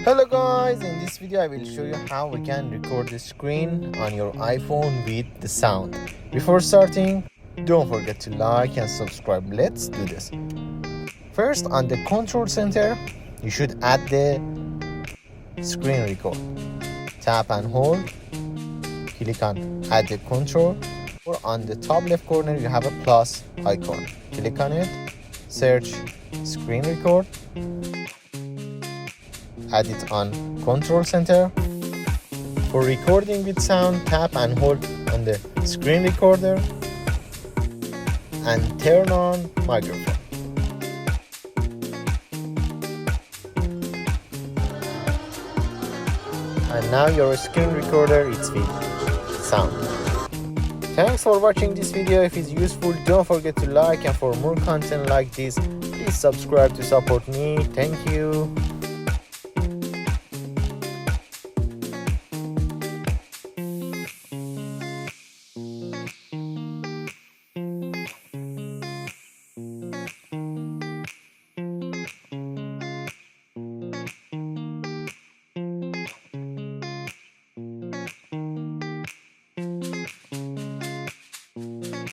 Hello guys, in this video I will show you how we can record the screen on your iPhone with the sound. Before starting, don't forget to like and subscribe. Let's do this. First, on the control center, you should add the screen record. Tap and hold, click on add the control, or on the top left corner you have a plus icon. Click on it, search screen record, add it on control center. For recording with sound, tap and hold on the screen recorder and turn on microphone. And now your screen recorder is with sound. Thanks for watching this video. If it's useful, don't forget to like, and for more content like this, please subscribe to support me. Thank you.